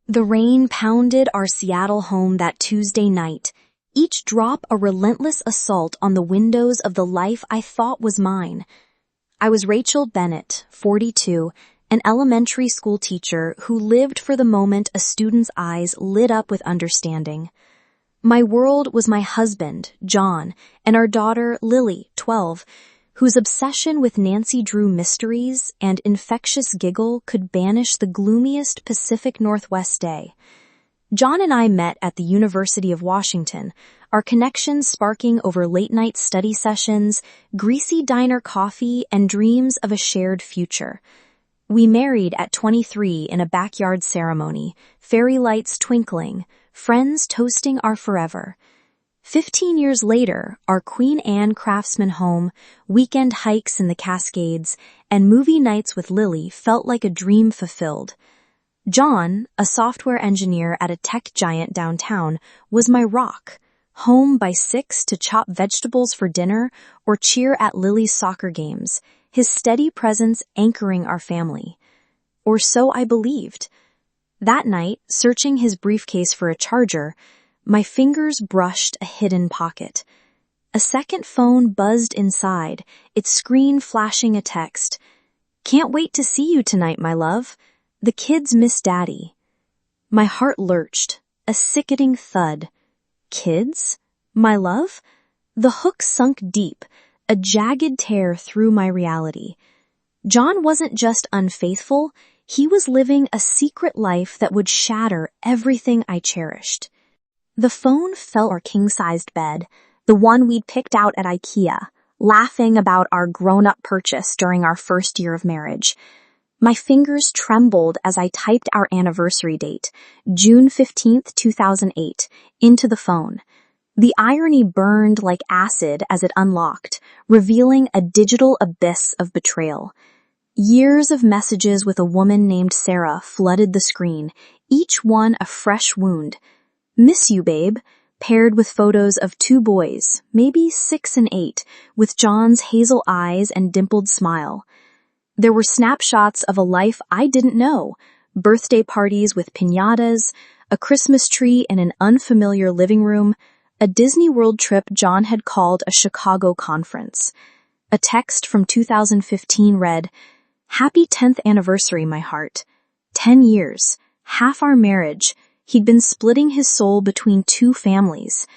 The rain pounded our Seattle home that Tuesday night, each drop a relentless assault on the windows of the life I thought was mine. I was Rachel Bennett, 42, an elementary school teacher who lived for the moment a student's eyes lit up with understanding. My world was my husband, John, and our daughter, Lily, 12, whose obsession with Nancy Drew mysteries and infectious giggle could banish the gloomiest Pacific Northwest day. John and I met at the University of Washington, our connections sparking over late-night study sessions, greasy diner coffee, and dreams of a shared future. We married at 23 in a backyard ceremony, fairy lights twinkling, friends toasting our forever. 15 years later, our Queen Anne Craftsman home, weekend hikes in the Cascades, and movie nights with Lily felt like a dream fulfilled. John, a software engineer at a tech giant downtown, was my rock, home by 6 to chop vegetables for dinner or cheer at Lily's soccer games, his steady presence anchoring our family. Or so I believed. That night, searching his briefcase for a charger, my fingers brushed a hidden pocket. A second phone buzzed inside, its screen flashing a text. "Can't wait to see you tonight, my love. The kids miss Daddy." My heart lurched, a sickening thud. Kids? My love? The hook sunk deep, a jagged tear through my reality. John wasn't just unfaithful, he was living a secret life that would shatter everything I cherished. The phone fell our king-sized bed, the one we'd picked out at IKEA, laughing about our grown-up purchase during our first year of marriage. My fingers trembled as I typed our anniversary date, June 15th, 2008, into the phone. The irony burned like acid as it unlocked, revealing a digital abyss of betrayal. Years of messages with a woman named Sarah flooded the screen, each one a fresh wound. "Miss you, babe," paired with photos of 2 boys, maybe 6 and 8, with John's hazel eyes and dimpled smile. There were snapshots of a life I didn't know, birthday parties with piñatas, a Christmas tree in an unfamiliar living room, a Disney World trip John had called a Chicago conference. A text from 2015 read, "Happy 10th anniversary, my heart. 10 years, half our marriage. He'd been splitting his soul between 2 families.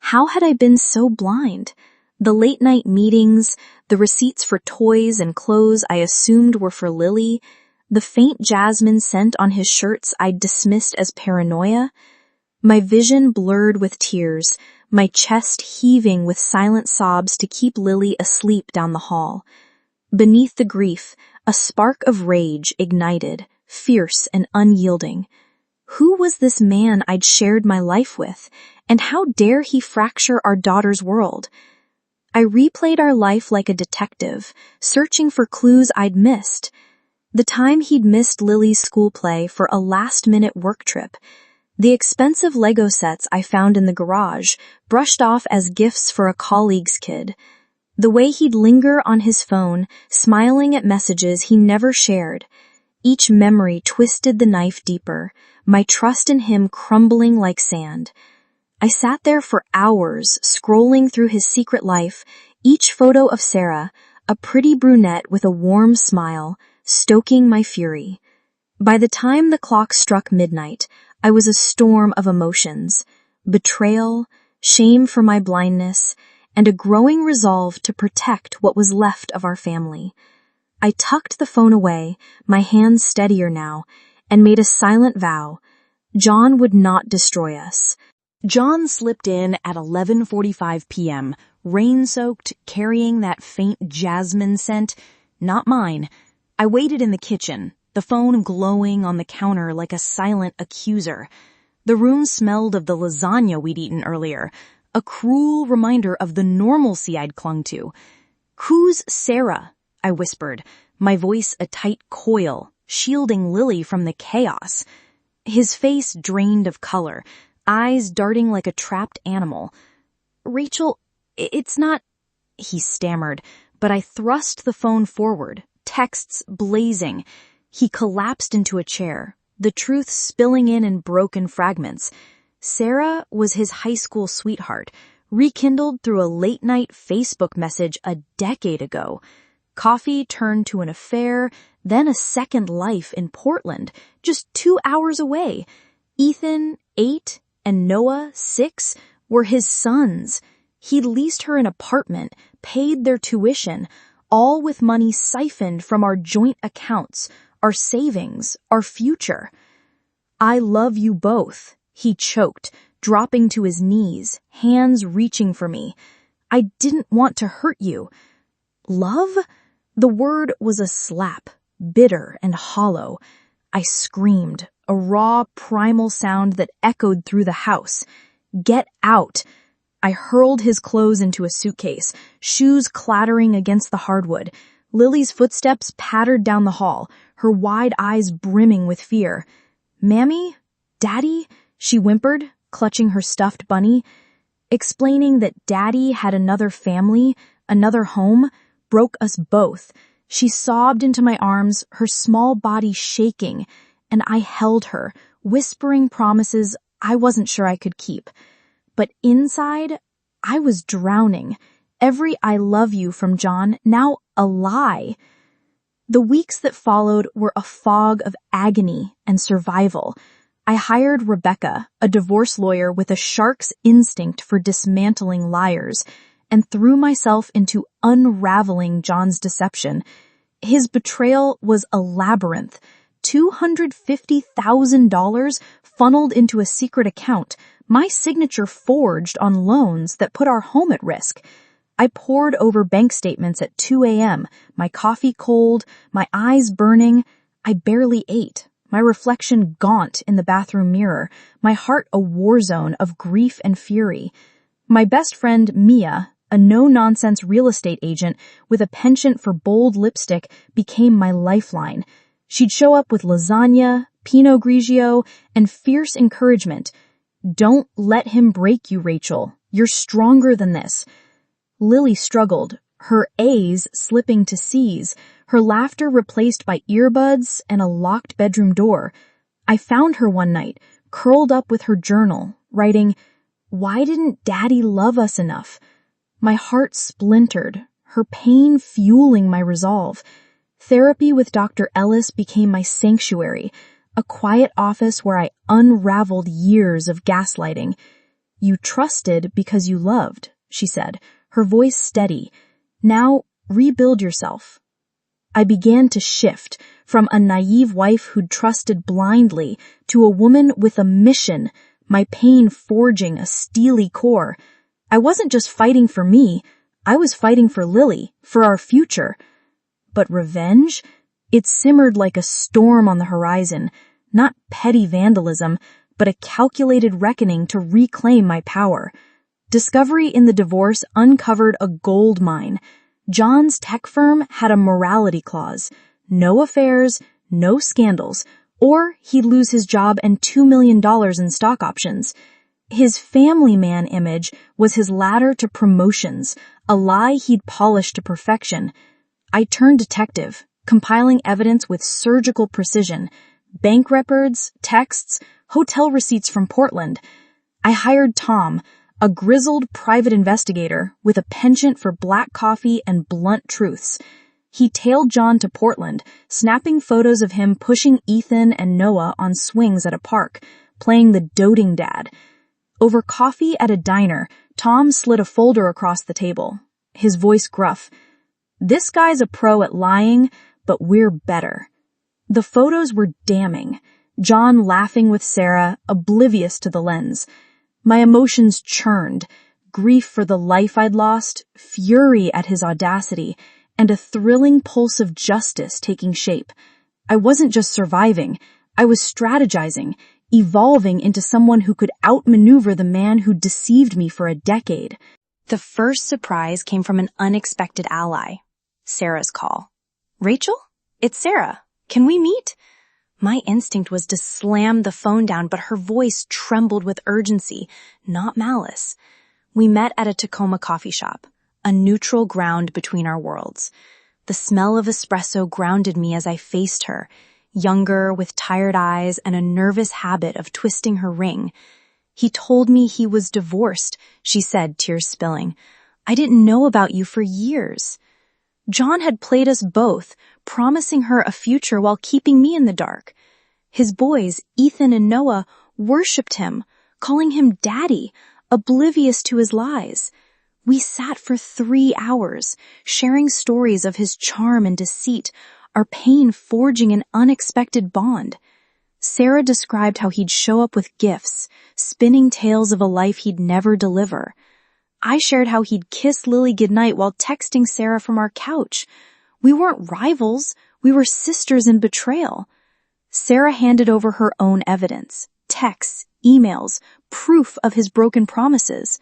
How had I been so blind? The late-night meetings, the receipts for toys and clothes I assumed were for Lily, the faint jasmine scent on his shirts I'd dismissed as paranoia. My vision blurred with tears, my chest heaving with silent sobs to keep Lily asleep down the hall. Beneath the grief, a spark of rage ignited, fierce and unyielding. Who was this man I'd shared my life with, and how dare he fracture our daughter's world? I replayed our life like a detective, searching for clues I'd missed. The time he'd missed Lily's school play for a last-minute work trip. The expensive Lego sets I found in the garage, brushed off as gifts for a colleague's kid. The way he'd linger on his phone, smiling at messages he never shared. Each memory twisted the knife deeper, my trust in him crumbling like sand. I sat there for hours, scrolling through his secret life, each photo of Sarah, a pretty brunette with a warm smile, stoking my fury. By the time the clock struck midnight, I was a storm of emotions, betrayal, shame for my blindness, and a growing resolve to protect what was left of our family. I tucked the phone away, my hands steadier now, and made a silent vow. John would not destroy us. John slipped in at 11:45 p.m., rain-soaked, carrying that faint jasmine scent. Not mine. I waited in the kitchen, the phone glowing on the counter like a silent accuser. The room smelled of the lasagna we'd eaten earlier, a cruel reminder of the normalcy I'd clung to. "Who's Sarah?" I whispered, my voice a tight coil, shielding Lily from the chaos. His face drained of color, eyes darting like a trapped animal. "Rachel, it's not," he stammered, but I thrust the phone forward, texts blazing. He collapsed into a chair, the truth spilling in broken fragments. Sarah was his high school sweetheart, rekindled through a late-night Facebook message a decade ago. Coffee turned to an affair, then a second life in Portland, just 2 hours away. Ethan, 8, and Noah, 6, were his sons. He'd leased her an apartment, paid their tuition, all with money siphoned from our joint accounts, our savings, our future. "I love you both," he choked, dropping to his knees, hands reaching for me. "I didn't want to hurt you." Love? The word was a slap, bitter and hollow. I screamed, a raw, primal sound that echoed through the house. "Get out!" I hurled his clothes into a suitcase, shoes clattering against the hardwood. Lily's footsteps pattered down the hall, her wide eyes brimming with fear. "Mammy? Daddy?" she whimpered, clutching her stuffed bunny. Explaining that Daddy had another family, another home, broke us both. She sobbed into my arms, her small body shaking, and I held her, whispering promises I wasn't sure I could keep. But inside, I was drowning. Every "I love you" from John, now a lie. The weeks that followed were a fog of agony and survival. I hired Rebecca, a divorce lawyer with a shark's instinct for dismantling liars, and threw myself into unraveling John's deception. His betrayal was a labyrinth. $250,000 funneled into a secret account, my signature forged on loans that put our home at risk. I pored over bank statements at 2 a.m., my coffee cold, my eyes burning. I barely ate, my reflection gaunt in the bathroom mirror, my heart a war zone of grief and fury. My best friend, Mia, a no-nonsense real estate agent with a penchant for bold lipstick, became my lifeline. She'd show up with lasagna, Pinot Grigio, and fierce encouragement. "Don't let him break you, Rachel. You're stronger than this." Lily struggled, her A's slipping to C's, her laughter replaced by earbuds and a locked bedroom door. I found her one night, curled up with her journal, writing, "Why didn't Daddy love us enough?" My heart splintered, her pain fueling my resolve. Therapy with Dr. Ellis became my sanctuary, a quiet office where I unraveled years of gaslighting. "You trusted because you loved," she said, her voice steady. "Now rebuild yourself." I began to shift from a naive wife who'd trusted blindly to a woman with a mission, my pain forging a steely core. I wasn't just fighting for me, I was fighting for Lily, for our future. But revenge? It simmered like a storm on the horizon, not petty vandalism, but a calculated reckoning to reclaim my power. Discovery in the divorce uncovered a gold mine. John's tech firm had a morality clause. No affairs, no scandals, or he'd lose his job and $2 million in stock options. His family man image was his ladder to promotions, a lie he'd polished to perfection. I turned detective, compiling evidence with surgical precision. Bank records, texts, hotel receipts from Portland. I hired Tom, a grizzled private investigator with a penchant for black coffee and blunt truths. He tailed John to Portland, snapping photos of him pushing Ethan and Noah on swings at a park, playing the doting dad. Over coffee at a diner, Tom slid a folder across the table, his voice gruff. "This guy's a pro at lying, but we're better." The photos were damning. John laughing with Sarah, oblivious to the lens. My emotions churned, grief for the life I'd lost, fury at his audacity, and a thrilling pulse of justice taking shape. I wasn't just surviving, I was strategizing, evolving into someone who could outmaneuver the man who deceived me for a decade. The first surprise came from an unexpected ally, Sarah's call. "Rachel? It's Sarah. Can we meet?" My instinct was to slam the phone down, but her voice trembled with urgency, not malice. We met at a Tacoma coffee shop, a neutral ground between our worlds. The smell of espresso grounded me as I faced her. younger, with tired eyes and a nervous habit of twisting her ring. "He told me he was divorced," she said, tears spilling. "I didn't know about you for years." John had played us both, promising her a future while keeping me in the dark. His boys, Ethan and Noah, worshipped him, calling him daddy, oblivious to his lies. We sat for 3 hours, sharing stories of his charm and deceit, our pain forging an unexpected bond. Sarah described how he'd show up with gifts, spinning tales of a life he'd never deliver. I shared how he'd kiss Lily goodnight while texting Sarah from our couch. We weren't rivals, we were sisters in betrayal. Sarah handed over her own evidence, texts, emails, proof of his broken promises.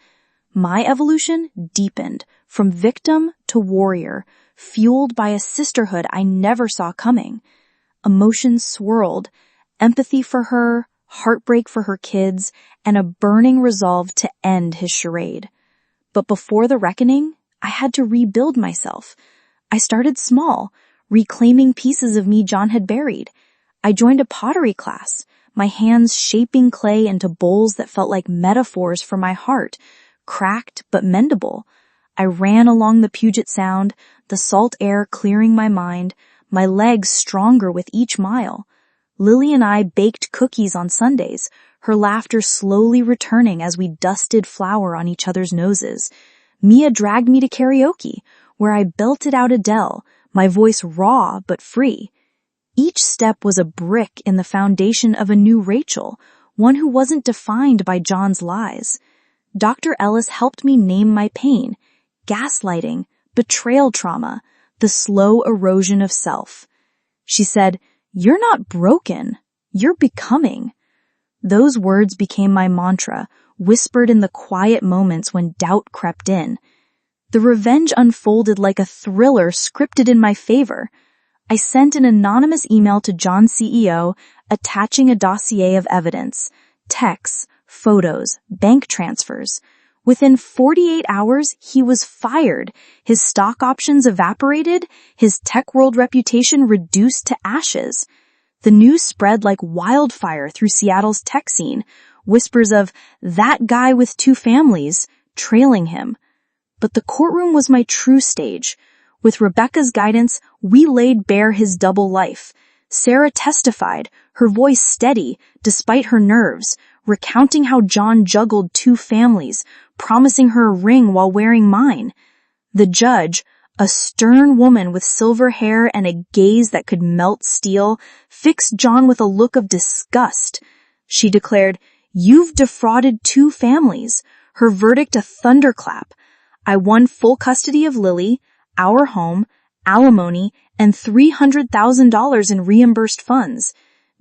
My evolution deepened, from victim to warrior, fueled by a sisterhood I never saw coming. Emotions swirled, empathy for her, heartbreak for her kids, and a burning resolve to end his charade. But before the reckoning, I had to rebuild myself. I started small, reclaiming pieces of me John had buried. I joined a pottery class, my hands shaping clay into bowls that felt like metaphors for my heart, cracked but mendable. I ran along the Puget Sound, the salt air clearing my mind, my legs stronger with each mile. Lily and I baked cookies on Sundays, her laughter slowly returning as we dusted flour on each other's noses. Mia dragged me to karaoke, where I belted out Adele, my voice raw but free. Each step was a brick in the foundation of a new Rachel, one who wasn't defined by John's lies. Dr. Ellis helped me name my pain: gaslighting, betrayal trauma, the slow erosion of self. She said, "You're not broken, you're becoming." Those words became my mantra, whispered in the quiet moments when doubt crept in. The revenge unfolded like a thriller scripted in my favor. I sent an anonymous email to John's CEO, attaching a dossier of evidence, texts, photos, bank transfers. Within 48 hours, he was fired, his stock options evaporated, his tech world reputation reduced to ashes. The news spread like wildfire through Seattle's tech scene, whispers of "that guy with 2 families" trailing him. But the courtroom was my true stage. With Rebecca's guidance, we laid bare his double life. Sarah testified, her voice steady despite her nerves, recounting how John juggled 2 families, promising her a ring while wearing mine. The judge, a stern woman with silver hair and a gaze that could melt steel, fixed John with a look of disgust. She declared, "You've defrauded 2 families." Her verdict a thunderclap. I won full custody of Lily, our home, alimony, and $300,000 in reimbursed funds.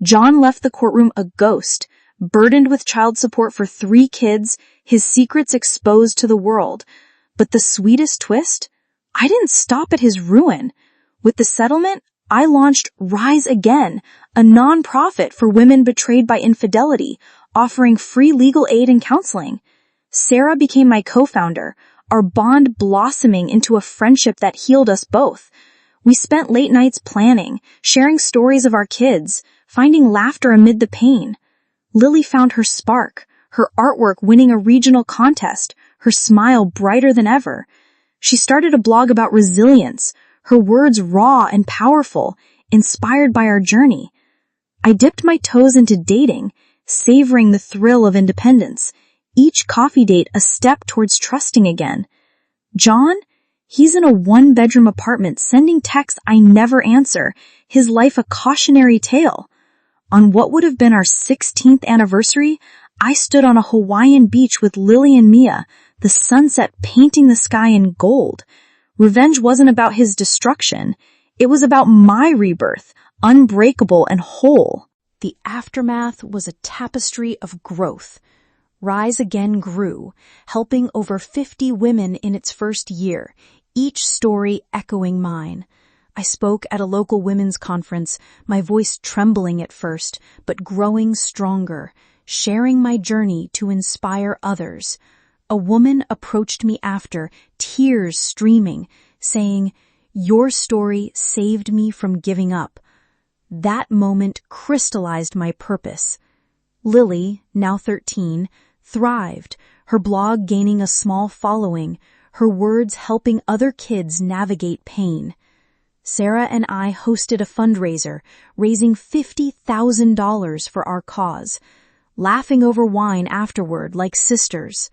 John left the courtroom a ghost, burdened with child support for 3 kids, his secrets exposed to the world. But the sweetest twist? I didn't stop at his ruin. With the settlement, I launched Rise Again, a nonprofit for women betrayed by infidelity, offering free legal aid and counseling. Sarah became my co-founder, our bond blossoming into a friendship that healed us both. We spent late nights planning, sharing stories of our kids, finding laughter amid the pain. Lily found her spark, her artwork winning a regional contest, her smile brighter than ever. She started a blog about resilience, her words raw and powerful, inspired by our journey. I dipped my toes into dating, savoring the thrill of independence, each coffee date a step towards trusting again. John? He's in a 1-bedroom apartment sending texts I never answer, his life a cautionary tale. On what would have been our 16th anniversary, I stood on a Hawaiian beach with Lily and Mia, the sunset painting the sky in gold. Revenge wasn't about his destruction. It was about my rebirth, unbreakable and whole. The aftermath was a tapestry of growth. Rise Again grew, helping over 50 women in its first year, each story echoing mine. I spoke at a local women's conference, my voice trembling at first, but growing stronger, sharing my journey to inspire others. A woman approached me after, tears streaming, saying, "Your story saved me from giving up." That moment crystallized my purpose. Lily, now 13, thrived, her blog gaining a small following, her words helping other kids navigate pain. Sarah and I hosted a fundraiser, raising $50,000 for our cause, laughing over wine afterward like sisters.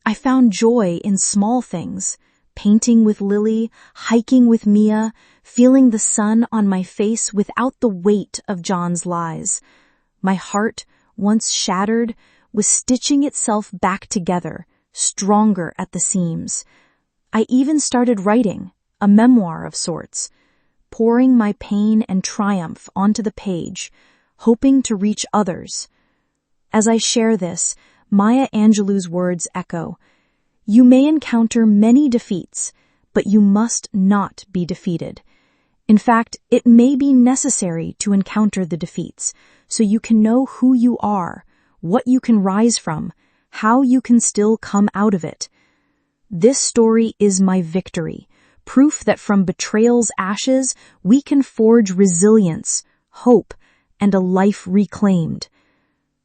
I found joy in small things, painting with Lily, hiking with Mia, feeling the sun on my face without the weight of John's lies. My heart, once shattered, was stitching itself back together, stronger at the seams. I even started writing, a memoir of sorts, pouring my pain and triumph onto the page, hoping to reach others. As I share this, Maya Angelou's words echo, "You may encounter many defeats, but you must not be defeated. In fact, it may be necessary to encounter the defeats, so you can know who you are, what you can rise from, how you can still come out of it. This story is my victory, proof that from betrayal's ashes, we can forge resilience, hope, and a life reclaimed.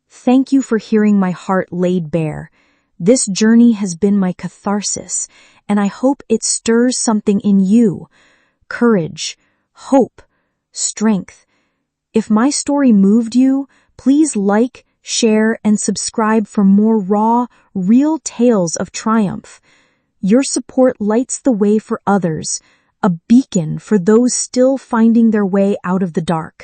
Thank you for hearing my heart laid bare. This journey has been my catharsis, and I hope it stirs something in you. Courage, hope, strength. If my story moved you, please like, share, and subscribe for more raw, real tales of triumph. Your support lights the way for others, a beacon for those still finding their way out of the dark.